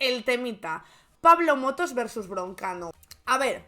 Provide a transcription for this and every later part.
el temita. Pablo Motos versus Broncano. A ver,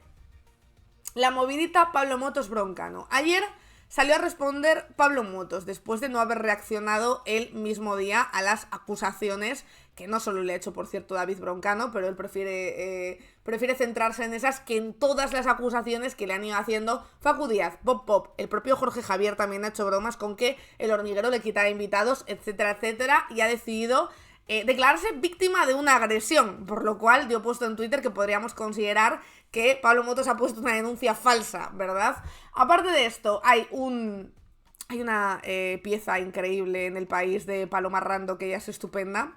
la movidita Pablo Motos Broncano. Ayer salió a responder Pablo Motos después de no haber reaccionado el mismo día a las acusaciones, que no solo le ha hecho, por cierto, David Broncano, pero él prefiere centrarse en esas que en todas las acusaciones que le han ido haciendo Facu Díaz, Pop Pop, el propio Jorge Javier también ha hecho bromas con que El Hormiguero le quitaba invitados, etcétera, etcétera, y ha decidido declararse víctima de una agresión, por lo cual yo he puesto en Twitter que podríamos considerar que Pablo Motos ha puesto una denuncia falsa, ¿verdad? Aparte de esto, hay una pieza increíble en El País de Paloma Rando, que ya es estupenda,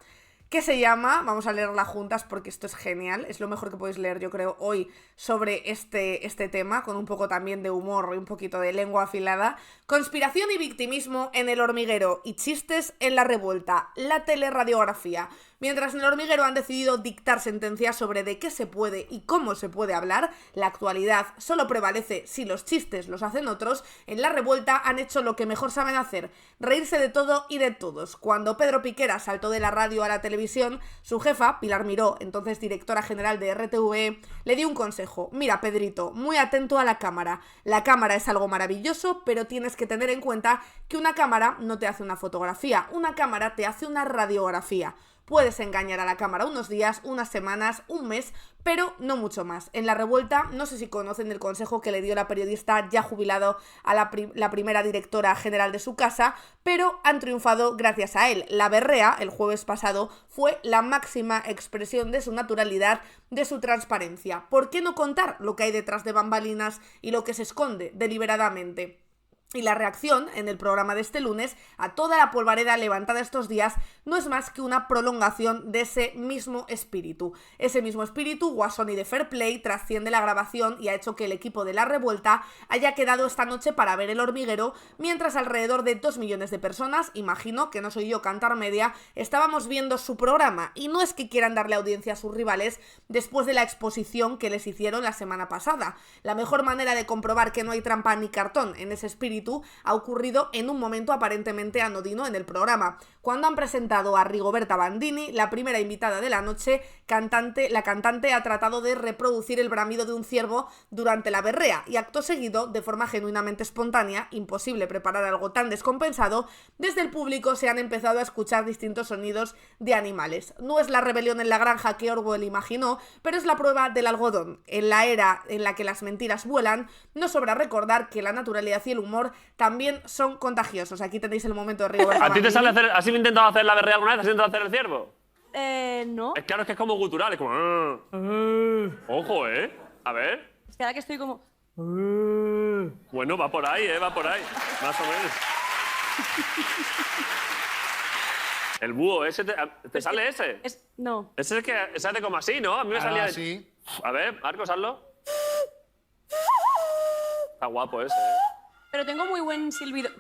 que se llama, vamos a leerla juntas porque esto es genial, es lo mejor que podéis leer yo creo hoy sobre este tema, con un poco también de humor y un poquito de lengua afilada. Conspiración y victimismo en El Hormiguero y chistes en La Revuelta, la teleradiografía. Mientras en El Hormiguero han decidido dictar sentencias sobre de qué se puede y cómo se puede hablar, la actualidad solo prevalece si los chistes los hacen otros. En La Revuelta han hecho lo que mejor saben hacer, reírse de todo y de todos. Cuando Pedro Piquera saltó de la radio a la televisión, su jefa, Pilar Miró, entonces directora general de RTVE, le dio un consejo. Mira, Pedrito, muy atento a la cámara. La cámara es algo maravilloso, pero tienes que tener en cuenta que una cámara no te hace una fotografía, una cámara te hace una radiografía. Puedes engañar a la cámara unos días, unas semanas, un mes, pero no mucho más. En La Revuelta, no sé si conocen el consejo que le dio la periodista ya jubilado a la primera directora general de su casa, pero han triunfado gracias a él. La berrea, el jueves pasado, fue la máxima expresión de su naturalidad, de su transparencia. ¿Por qué no contar lo que hay detrás de bambalinas y lo que se esconde deliberadamente? Y la reacción en el programa de este lunes a toda la polvareda levantada estos días no es más que una prolongación de ese mismo espíritu. Ese mismo espíritu, guasón y de fair play, trasciende la grabación y ha hecho que el equipo de La Revuelta haya quedado esta noche para ver El Hormiguero, mientras alrededor de 2 millones de personas, imagino que no soy yo Cantar Media, estábamos viendo su programa. Y no es que quieran darle audiencia a sus rivales después de la exposición que les hicieron la semana pasada. La mejor manera de comprobar que no hay trampa ni cartón en ese espíritu ha ocurrido en un momento aparentemente anodino en el programa, cuando han presentado a Rigoberta Bandini, la primera invitada de la noche. La cantante ha tratado de reproducir el bramido de un ciervo durante la berrea y acto seguido, de forma genuinamente espontánea, imposible preparar algo tan descompensado, desde el público se han empezado a escuchar distintos sonidos de animales. No es la rebelión en la granja que Orwell imaginó, pero es la prueba del algodón. En la era en la que las mentiras vuelan, no sobra recordar que la naturalidad y el humor también son contagiosos. Aquí tenéis el momento de Rigoberta ¿A ti te Bandini. sale hacer, has intentado hacer la berrea alguna vez? ¿Has intentado hacer el ciervo? No. Es claro, es que es como gutural, es como... Ojo, A ver. Es que ahora que estoy como... Bueno, va por ahí, va por ahí. Más o menos. El búho, ¿ese te sale ese? No. Ese es el que se hace como así, ¿no? A mí me salía... sí. A ver, Marcos, hazlo. Está guapo ese, Pero tengo muy buen silbido.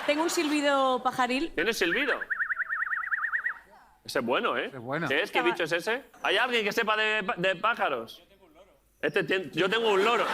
Tengo un silbido pajaril. ¿Tienes silbido? Ese es bueno, Es bueno. ¿Qué es? ¿Qué bicho es ese? ¿Hay alguien que sepa de pájaros? Yo tengo un loro.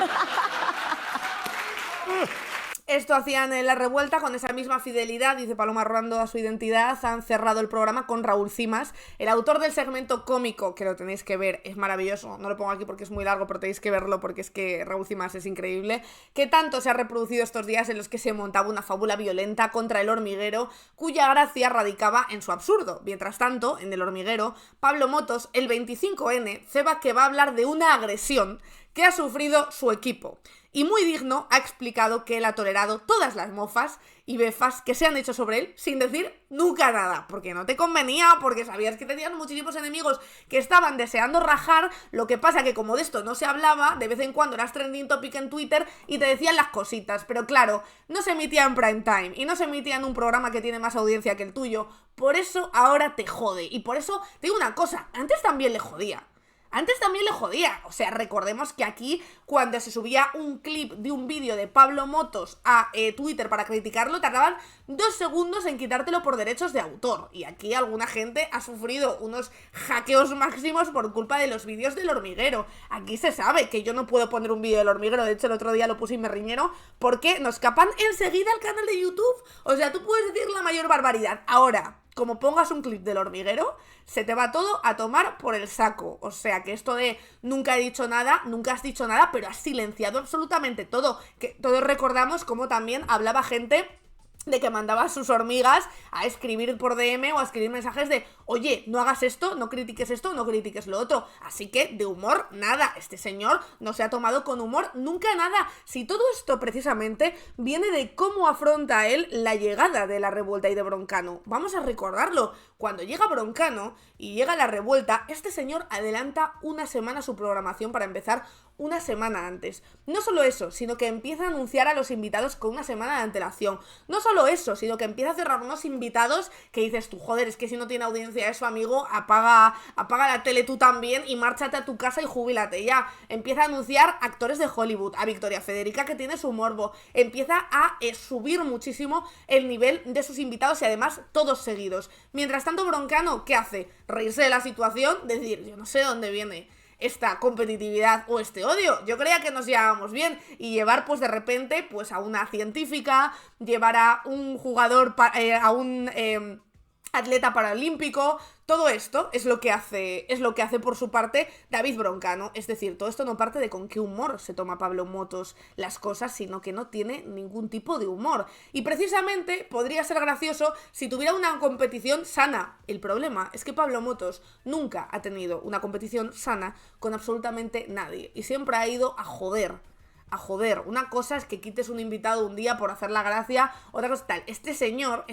Esto hacían en La Revuelta con esa misma fidelidad, dice Paloma Rando, a su identidad. Han cerrado el programa con Raúl Cimas, el autor del segmento cómico, que lo tenéis que ver, es maravilloso. No lo pongo aquí porque es muy largo, pero tenéis que verlo porque es que Raúl Cimas es increíble. Que tanto se ha reproducido estos días en los que se montaba una fábula violenta contra El Hormiguero, cuya gracia radicaba en su absurdo. Mientras tanto, en El Hormiguero, Pablo Motos, el 25N, ceba que va a hablar de una agresión que ha sufrido su equipo. Y muy digno ha explicado que él ha tolerado todas las mofas y befas que se han hecho sobre él sin decir nunca nada, porque no te convenía, porque sabías que tenías muchísimos enemigos que estaban deseando rajar. Lo que pasa que como de esto no se hablaba, de vez en cuando eras trending topic en Twitter y te decían las cositas, pero claro, no se emitía en prime time y no se emitía en un programa que tiene más audiencia que el tuyo. Por eso ahora te jode, y por eso te digo una cosa, antes también le jodía. O sea, recordemos que aquí, cuando se subía un clip de un vídeo de Pablo Motos a Twitter para criticarlo, tardaban 2 segundos en quitártelo por derechos de autor. Y aquí alguna gente ha sufrido unos hackeos máximos por culpa de los vídeos del Hormiguero. Aquí se sabe que yo no puedo poner un vídeo del Hormiguero, de hecho el otro día lo puse y me riñero, porque nos capan enseguida el canal de YouTube. O sea, tú puedes decir la mayor barbaridad. Ahora, como pongas un clip del Hormiguero, se te va todo a tomar por el saco. O sea, que esto de nunca he dicho nada, nunca has dicho nada, pero has silenciado absolutamente todo. Que todos recordamos cómo también hablaba gente de que mandaba a sus hormigas a escribir por DM o a escribir mensajes de oye, no hagas esto, no critiques esto, no critiques lo otro. Así que de humor, nada. Este señor no se ha tomado con humor nunca nada. Si todo esto precisamente viene de cómo afronta él la llegada de la revuelta y de Broncano. Vamos a recordarlo. Cuando llega Broncano y llega la revuelta, este señor adelanta una semana su programación para empezar una semana antes. No solo eso, sino que empieza a anunciar a los invitados con una semana de antelación. No solo eso, sino que empieza a cerrar unos invitados que dices tú, joder, es que si no tiene audiencia eso, amigo, apaga la tele tú también y márchate a tu casa y jubílate ya. Empieza a anunciar actores de Hollywood, a Victoria Federica, que tiene su morbo. Empieza a subir muchísimo el nivel de sus invitados y además todos seguidos. Mientras tanto, Broncano, ¿qué hace? Reírse de la situación, decir, yo no sé de dónde viene esta competitividad o este odio. Yo creía que nos llevábamos bien y llevar pues de repente pues a una científica, llevar a un jugador, a un atleta paralímpico. Todo esto es lo que hace por su parte David Broncano. Es decir, todo esto no parte de con qué humor se toma Pablo Motos las cosas, sino que no tiene ningún tipo de humor. Y precisamente podría ser gracioso si tuviera una competición sana. El problema es que Pablo Motos nunca ha tenido una competición sana con absolutamente nadie. Y siempre ha ido a joder. Una cosa es que quites un invitado un día por hacer la gracia, otra cosa tal. Este señor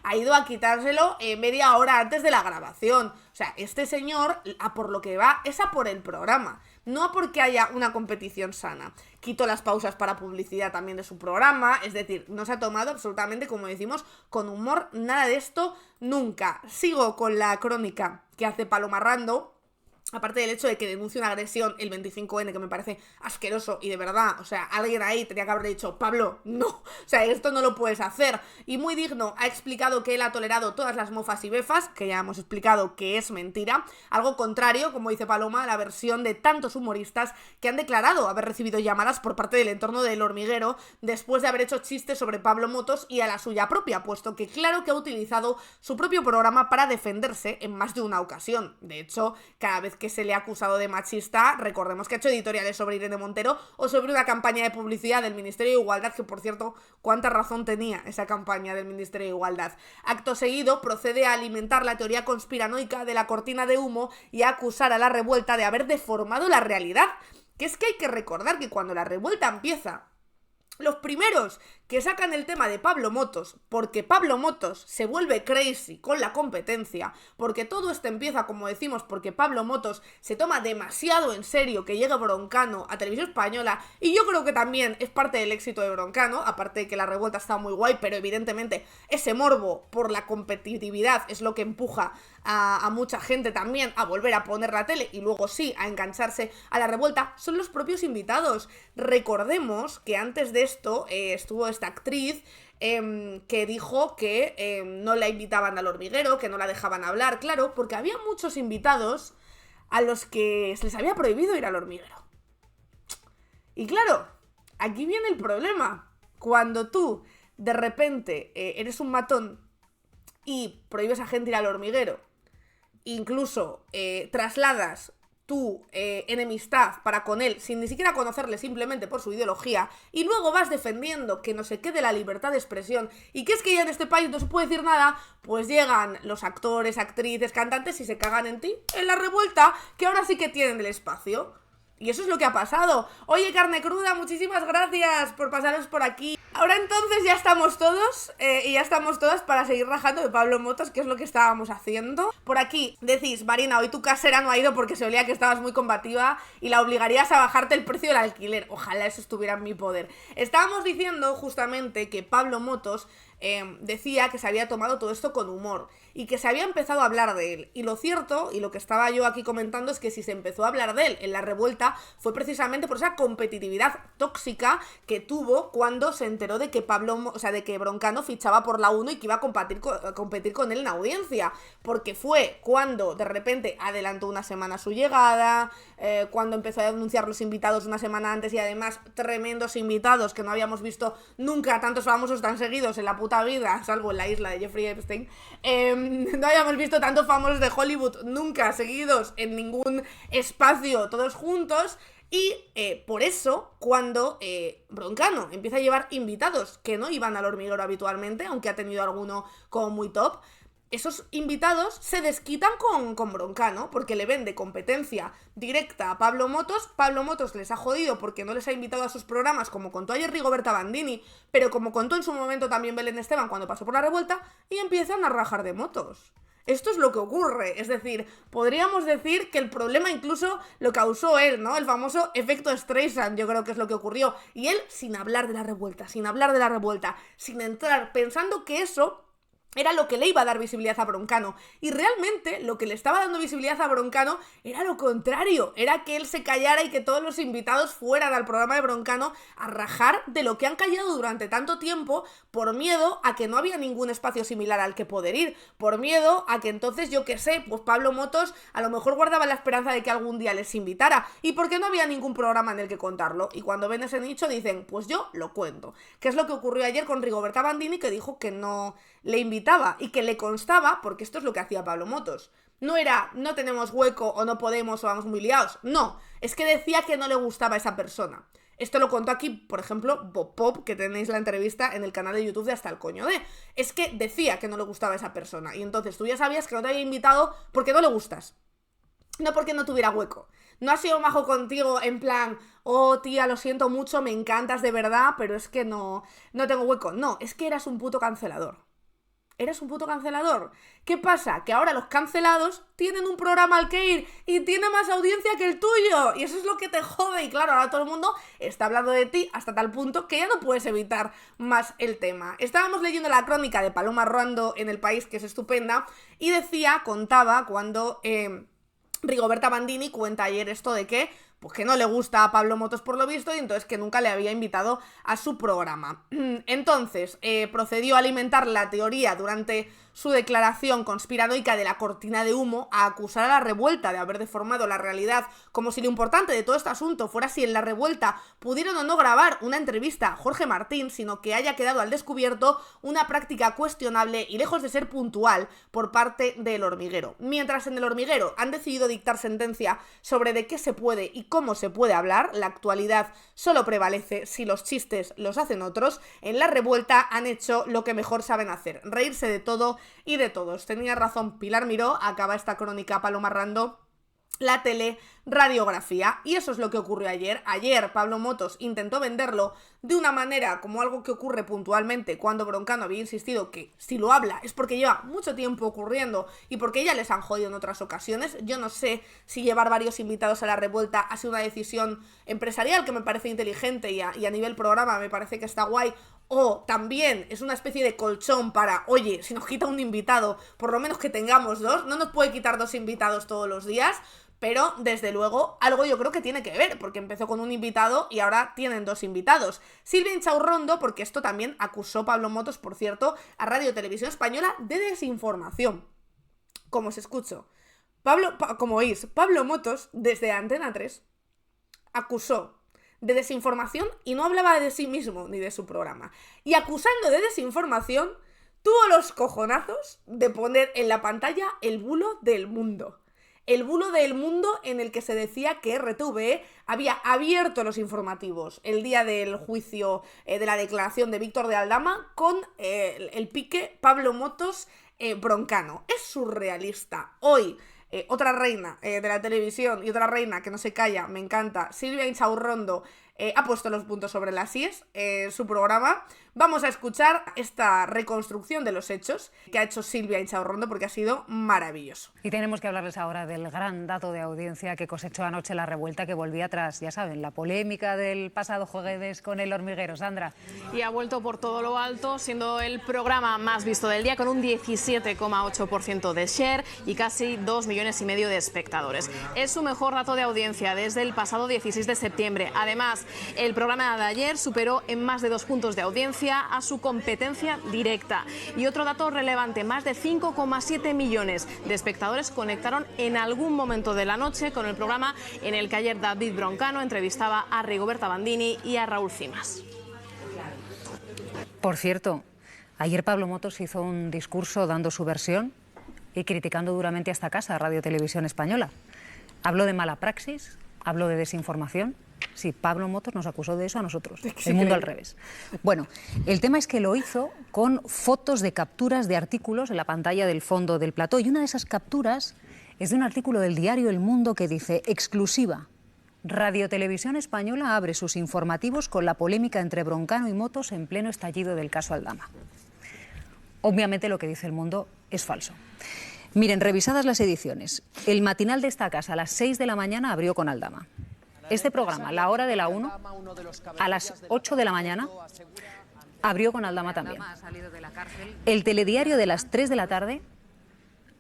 ha ido a quitárselo media hora antes de la grabación. O sea, este señor, a por lo que va, es a por el programa, no a porque haya una competición sana. Quito las pausas para publicidad también de su programa, es decir, no se ha tomado absolutamente, como decimos, con humor, nada de esto, nunca. Sigo con la crónica que hace Paloma Rando. Aparte del hecho de que denuncie una agresión el 25N, que me parece asqueroso y de verdad, o sea, alguien ahí tenía que haber dicho, Pablo, no, o sea, esto no lo puedes hacer. Y muy digno, ha explicado que él ha tolerado todas las mofas y befas, que ya hemos explicado que es mentira. Algo contrario, como dice Paloma, a la versión de tantos humoristas que han declarado haber recibido llamadas por parte del entorno del Hormiguero después de haber hecho chistes sobre Pablo Motos y a la suya propia, puesto que claro que ha utilizado su propio programa para defenderse en más de una ocasión. De hecho, cada vez que se le ha acusado de machista, recordemos que ha hecho editoriales sobre Irene Montero o sobre una campaña de publicidad del Ministerio de Igualdad, que por cierto, cuánta razón tenía esa campaña del Ministerio de Igualdad. Acto seguido, procede a alimentar la teoría conspiranoica de la cortina de humo y a acusar a la revuelta de haber deformado la realidad. Que es que hay que recordar que cuando la revuelta empieza, los primeros que sacan el tema de Pablo Motos, porque Pablo Motos se vuelve crazy con la competencia, porque todo esto empieza, como decimos, porque Pablo Motos se toma demasiado en serio que llegue Broncano a Televisión Española, y yo creo que también es parte del éxito de Broncano, aparte de que la revuelta está muy guay, pero evidentemente ese morbo por la competitividad es lo que empuja a mucha gente también a volver a poner la tele y luego sí a engancharse a la revuelta, son los propios invitados. Recordemos que antes de esto estuvo esta actriz que dijo que no la invitaban al Hormiguero, que no la dejaban hablar, claro, porque había muchos invitados a los que se les había prohibido ir al Hormiguero. Y claro, aquí viene el problema. Cuando tú de repente eres un matón y prohíbes a gente ir al Hormiguero, incluso trasladas tu enemistad para con él sin ni siquiera conocerle, simplemente por su ideología, y luego vas defendiendo que no se quede la libertad de expresión y que es que ya en este país no se puede decir nada, pues llegan los actores, actrices, cantantes y se cagan en ti, en la revuelta, que ahora sí que tienen el espacio. Y eso es lo que ha pasado. Oye, Carne Cruda, muchísimas gracias por pasaros por aquí. Ahora entonces ya estamos todos y ya estamos todas para seguir rajando de Pablo Motos, que es lo que estábamos haciendo. Por aquí decís, Marina, hoy tu casera no ha ido porque se olía que estabas muy combativa y la obligarías a bajarte el precio del alquiler. Ojalá eso estuviera en mi poder. Estábamos diciendo justamente que Pablo Motos decía que se había tomado todo esto con humor y que se había empezado a hablar de él. Y lo cierto, y lo que estaba yo aquí comentando, es que si se empezó a hablar de él en la revuelta fue precisamente por esa competitividad tóxica que tuvo cuando se enteró de que de que Broncano fichaba por la 1 y que iba a competir con él en audiencia, porque fue cuando de repente adelantó una semana su llegada, cuando empezó a anunciar los invitados una semana antes y además tremendos invitados que no habíamos visto nunca tantos famosos tan seguidos en la puta puta vida, salvo en la isla de Jeffrey Epstein, no habíamos visto tantos famosos de Hollywood nunca seguidos en ningún espacio todos juntos. Y por eso, cuando Broncano empieza a llevar invitados que no iban al Hormiguero habitualmente, aunque ha tenido alguno como muy top, esos invitados se desquitan con Broncano, porque le vende competencia directa a Pablo Motos. Pablo Motos les ha jodido porque no les ha invitado a sus programas, como contó ayer Rigoberta Bandini, pero como contó en su momento también Belén Esteban cuando pasó por La Revuelta, y empiezan a rajar de Motos. Esto es lo que ocurre, es decir, podríamos decir que el problema incluso lo causó él, ¿no? El famoso efecto Streisand, yo creo que es lo que ocurrió. Y él, sin hablar de La Revuelta, sin entrar, pensando que eso era lo que le iba a dar visibilidad a Broncano. Y realmente lo que le estaba dando visibilidad a Broncano era lo contrario. Era que él se callara y que todos los invitados fueran al programa de Broncano a rajar de lo que han callado durante tanto tiempo, por miedo a que no había ningún espacio similar al que poder ir. Por miedo a que entonces, yo qué sé, pues Pablo Motos a lo mejor guardaba la esperanza de que algún día les invitara. Y porque no había ningún programa en el que contarlo. Y cuando ven ese nicho dicen, pues yo lo cuento. Que es lo que ocurrió ayer con Rigoberta Bandini, que dijo que no le invitaba y que le constaba, porque esto es lo que hacía Pablo Motos. No era, no tenemos hueco o no podemos o vamos muy liados. No, es que decía que no le gustaba a esa persona. Esto lo contó aquí, por ejemplo, Bob Pop, que tenéis la entrevista en el canal de YouTube de Hasta el Coño de. Es que decía que no le gustaba a esa persona. Y entonces tú ya sabías que no te había invitado porque no le gustas. No porque no tuviera hueco. No ha sido majo contigo en plan, oh tía, lo siento mucho, me encantas de verdad, pero es que no tengo hueco. No, es que eras un puto cancelador. Eres un puto cancelador. ¿Qué pasa? Que ahora los cancelados tienen un programa al que ir y tiene más audiencia que el tuyo. Y eso es lo que te jode. Y claro, ahora todo el mundo está hablando de ti hasta tal punto que ya no puedes evitar más el tema. Estábamos leyendo la crónica de Paloma Ruando en El País, que es estupenda, y contaba cuando Rigoberta Bandini cuenta ayer esto de que pues que no le gusta a Pablo Motos por lo visto y entonces que nunca le había invitado a su programa. Entonces procedió a alimentar la teoría durante su declaración conspiranoica de la cortina de humo, a acusar a La Revuelta de haber deformado la realidad, como si lo importante de todo este asunto fuera si en La Revuelta pudieron o no grabar una entrevista a Jorge Martín, sino que haya quedado al descubierto una práctica cuestionable y lejos de ser puntual por parte del Hormiguero. Mientras en El Hormiguero han decidido dictar sentencia sobre de qué se puede y cómo se puede hablar, la actualidad solo prevalece si los chistes los hacen otros. En La Revuelta han hecho lo que mejor saben hacer, reírse de todo y de todos. Tenía razón Pilar Miró, acaba esta crónica Paloma Rando, la teleradiografía, y eso es lo que ocurrió ayer. Ayer Pablo Motos intentó venderlo de una manera como algo que ocurre puntualmente cuando Broncano había insistido que si lo habla es porque lleva mucho tiempo ocurriendo y porque ya les han jodido en otras ocasiones. Yo no sé si llevar varios invitados a La Revuelta ha sido una decisión empresarial que me parece inteligente y a nivel programa me parece que está guay, o también es una especie de colchón para, oye, si nos quita un invitado, por lo menos que tengamos dos, no nos puede quitar 2 invitados todos los días. Pero, desde luego, algo yo creo que tiene que ver, porque empezó con un invitado y ahora tienen 2 invitados. Silvia Inchaurrondo, porque esto también acusó Pablo Motos, por cierto, a Radio Televisión Española de desinformación. Como os escucho. Como oís, Pablo Motos, desde Antena 3, acusó de desinformación y no hablaba de sí mismo ni de su programa. Y acusando de desinformación, tuvo los cojonazos de poner en la pantalla el bulo del Mundo. El bulo del Mundo en el que se decía que RTVE había abierto los informativos el día del juicio de la declaración de Víctor de Aldama con el pique Pablo Motos Broncano. Es surrealista. Hoy otra reina de la televisión y otra reina que no se calla, me encanta, Silvia Inchaurrondo, ha puesto los puntos sobre las íes en su programa. Vamos a escuchar esta reconstrucción de los hechos que ha hecho Silvia Inchaurrondo porque ha sido maravilloso. Y tenemos que hablarles ahora del gran dato de audiencia que cosechó anoche La Revuelta, que volvía tras, ya saben, la polémica del pasado jueves con El Hormiguero. Sandra. Y ha vuelto por todo lo alto, siendo el programa más visto del día, con un 17,8% de share y casi 2,5 millones de espectadores. Es su mejor dato de audiencia desde el pasado 16 de septiembre. Además, el programa de ayer superó en más de 2 puntos de audiencia a su competencia directa. Y otro dato relevante, más de 5,7 millones de espectadores conectaron en algún momento de la noche con el programa en el que ayer David Broncano entrevistaba a Rigoberta Bandini y a Raúl Cimas. Por cierto, Ayer Pablo Motos hizo un discurso dando su versión y criticando duramente a esta casa, Radio Televisión Española. Habló de mala praxis, habló de desinformación. Sí, Pablo Motos nos acusó de eso a nosotros, el mundo al revés. Bueno, el tema es que lo hizo con fotos de capturas de artículos en la pantalla del fondo del plató, y una de esas capturas es de un artículo del diario El Mundo que dice: exclusiva, Radio Televisión Española abre sus informativos con la polémica entre Broncano y Motos en pleno estallido del caso Aldama. Obviamente lo que dice El Mundo es falso. Miren, revisadas las ediciones, el matinal de esta casa a las 6 de la mañana abrió con Aldama. Este programa, La Hora de la 1, a las 8 de la mañana, abrió con Aldama también. El telediario de las 3 de la tarde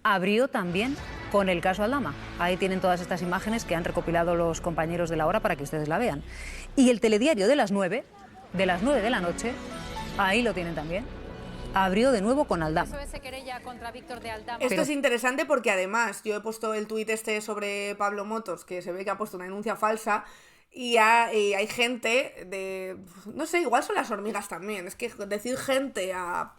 abrió también con el caso Aldama. Ahí tienen todas estas imágenes que han recopilado los compañeros de La Hora para que ustedes la vean. Y el telediario de las 9 de la noche, ahí lo tienen también, abrió de nuevo con Aldama. Esto es interesante porque además yo he puesto el tuit este sobre Pablo Motos, que se ve que ha puesto una denuncia falsa, y hay gente de... no sé, igual son las hormigas también. Es que decir gente a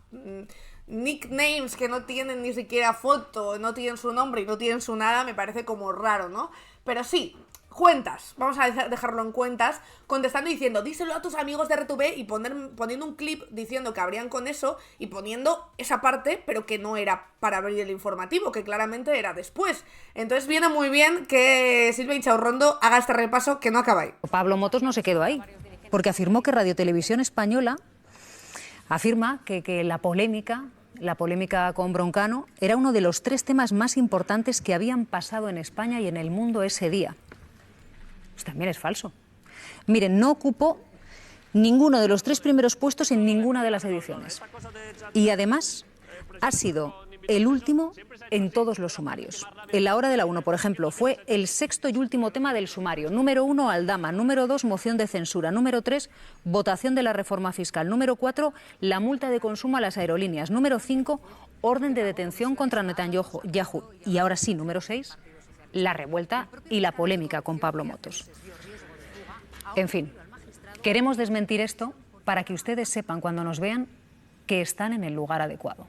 nicknames que no tienen ni siquiera foto, no tienen su nombre y no tienen su nada, me parece como raro, ¿no? Pero sí, cuentas, vamos a dejarlo en cuentas, contestando y diciendo, díselo a tus amigos de RTV, y poniendo un clip diciendo que abrían con eso y poniendo esa parte, pero que no era para abrir el informativo, que claramente era después. Entonces viene muy bien que Silvia Inchaurrondo haga este repaso que no acaba ahí. Pablo Motos no se quedó ahí, porque afirmó que Radio Televisión Española afirma que la polémica con Broncano era uno de los 3 temas más importantes que habían pasado en España y en el mundo ese día. Pues también es falso. Miren, no ocupó ninguno de los 3 primeros puestos en ninguna de las ediciones. Y además ha sido el último en todos los sumarios. En La Hora de la 1, por ejemplo, fue el 6º y último tema del sumario. Número 1, Aldama. Número 2, moción de censura. Número 3, votación de la reforma fiscal. Número 4, la multa de consumo a las aerolíneas. Número 5, orden de detención contra Netanyahu. Y ahora sí, número 6, la revuelta y la polémica con Pablo Motos. En fin, queremos desmentir esto para que ustedes sepan cuando nos vean que están en el lugar adecuado.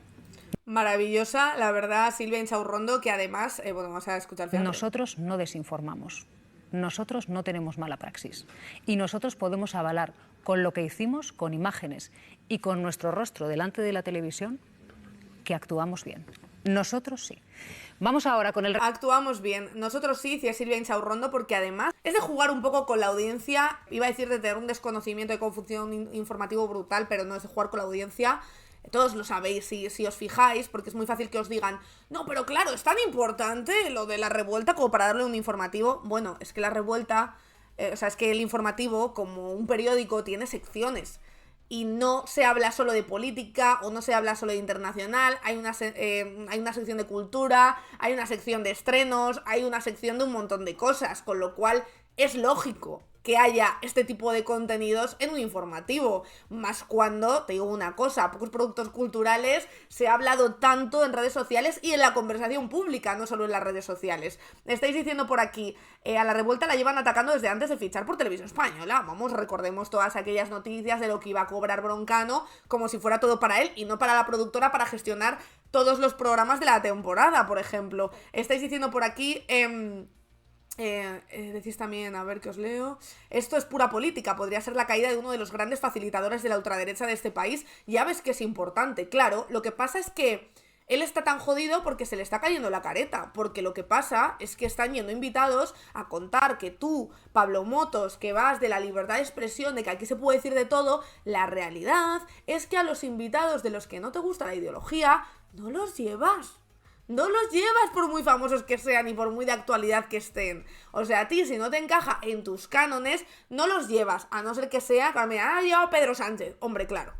Maravillosa, la verdad, Silvia Inchaurrondo, que además, bueno, vamos a escuchar. Nosotros no desinformamos, nosotros no tenemos mala praxis, y nosotros podemos avalar con lo que hicimos, con imágenes y con nuestro rostro delante de la televisión, que actuamos bien. Nosotros sí. Vamos ahora con el... Actuamos bien. Nosotros sí, decía Silvia Inchaurrondo, porque además es de jugar un poco con la audiencia. Iba a decir de tener un desconocimiento de confusión informativo brutal, pero no es de jugar con la audiencia. Todos lo sabéis si os fijáis, porque es muy fácil que os digan, no, pero claro, es tan importante lo de la revuelta como para darle un informativo. Bueno, es que la revuelta, es que el informativo, como un periódico, tiene secciones. Y no se habla solo de política o no se habla solo de internacional, hay una sección de cultura, hay una sección de estrenos, hay una sección de un montón de cosas, con lo cual es lógico que haya este tipo de contenidos en un informativo, más cuando, te digo una cosa, pocos productos culturales se ha hablado tanto en redes sociales y en la conversación pública, no solo en las redes sociales. Estáis diciendo por aquí, a la revuelta la llevan atacando desde antes de fichar por Televisión Española. Vamos, recordemos todas aquellas noticias de lo que iba a cobrar Broncano, como si fuera todo para él y no para la productora para gestionar todos los programas de la temporada, por ejemplo. Estáis diciendo por aquí... decís también, a ver que os leo, esto es pura política, podría ser la caída de uno de los grandes facilitadores de la ultraderecha de este país. Ya ves que es importante, claro, lo que pasa es que él está tan jodido porque se le está cayendo la careta, porque lo que pasa es que están yendo invitados a contar que tú, Pablo Motos, que vas de la libertad de expresión, de que aquí se puede decir de todo, la realidad es que a los invitados de los que no te gusta la ideología, no los llevas. No los llevas por muy famosos que sean y por muy de actualidad que estén. O sea, a ti, si no te encaja en tus cánones, no los llevas, a no ser que sea, mira, ha llevado Pedro Sánchez. Hombre, claro.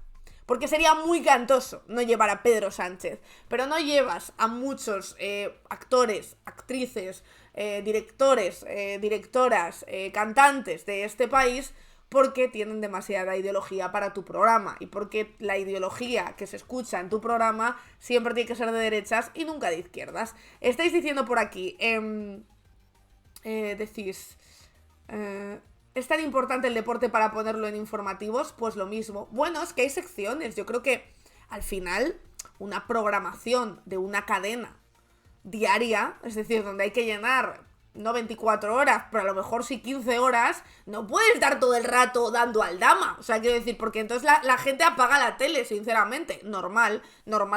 Porque sería muy cantoso no llevar a Pedro Sánchez. Pero no llevas a muchos actores, actrices, directores, directoras, cantantes de este país, porque tienen demasiada ideología para tu programa y porque la ideología que se escucha en tu programa siempre tiene que ser de derechas y nunca de izquierdas. Estáis diciendo por aquí, decís, ¿es tan importante el deporte para ponerlo en informativos? Pues lo mismo. Bueno, es que hay secciones, yo creo que al final una programación de una cadena diaria, es decir, donde hay que llenar no 24 horas, pero a lo mejor sí 15 horas, no puedes estar todo el rato dando al dama. O sea, quiero decir, porque entonces la gente apaga la tele, sinceramente. Normal,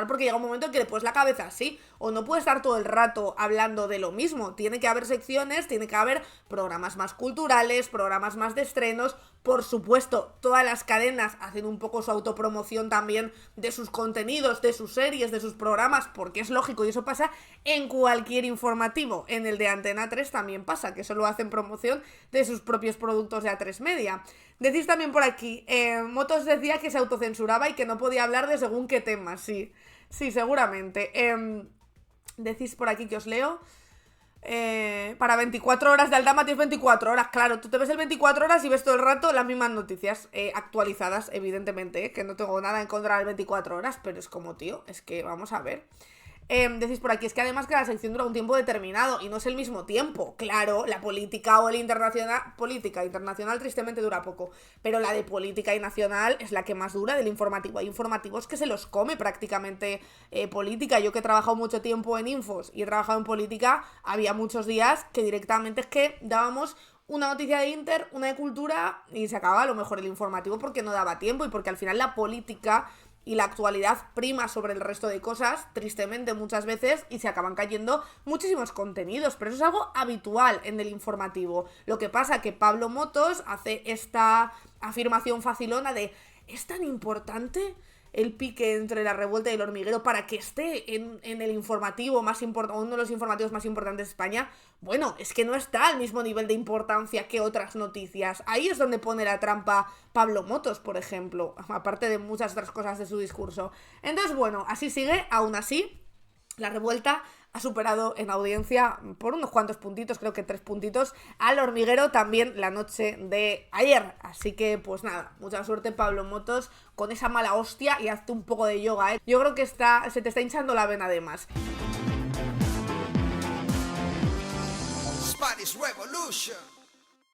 porque llega un momento en que le pones la cabeza así. O no puedes estar todo el rato hablando de lo mismo. Tiene que haber secciones, tiene que haber programas más culturales, programas más de estrenos. Por supuesto, todas las cadenas hacen un poco su autopromoción también de sus contenidos, de sus series, de sus programas, porque es lógico y eso pasa en cualquier informativo. En el de Antena 3 también pasa, que solo hacen promoción de sus propios productos de A3 Media. Decís también por aquí, Motos decía que se autocensuraba y que no podía hablar de según qué temas. Sí, seguramente. Decís por aquí que os leo. Para 24 horas de Aldama tienes 24 horas, claro, tú te ves el 24 horas y ves todo el rato las mismas noticias actualizadas, evidentemente, que no tengo nada en contra del 24 horas, pero es como, tío, es que vamos a ver. Decís por aquí, es que además que la sección dura un tiempo determinado y no es el mismo tiempo. Claro, la política o el internacional, política internacional tristemente dura poco, pero la de política y nacional es la que más dura del informativo. Hay informativos que se los come prácticamente política. Yo que he trabajado mucho tiempo en infos y he trabajado en política, había muchos días que directamente es que dábamos una noticia de Inter, una de cultura y se acababa a lo mejor el informativo porque no daba tiempo y porque al final la política y la actualidad prima sobre el resto de cosas, tristemente muchas veces, y se acaban cayendo muchísimos contenidos, pero eso es algo habitual en el informativo. Lo que pasa que Pablo Motos hace esta afirmación facilona de ¿es tan importante el pique entre La Revuelta y El Hormiguero para que esté en el informativo más importante, uno de los informativos más importantes de España? Bueno, es que no está al mismo nivel de importancia que otras noticias. Ahí es donde pone la trampa Pablo Motos, por ejemplo, aparte de muchas otras cosas de su discurso. Entonces, bueno, así sigue. Aún así, La Revuelta ha superado en audiencia por unos cuantos puntitos, creo que 3 puntitos, al Hormiguero también la noche de ayer. Así que, pues nada, mucha suerte Pablo Motos con esa mala hostia y hazte un poco de yoga, ¿eh? Yo creo que se te está hinchando la vena de más. Spanish Revolution.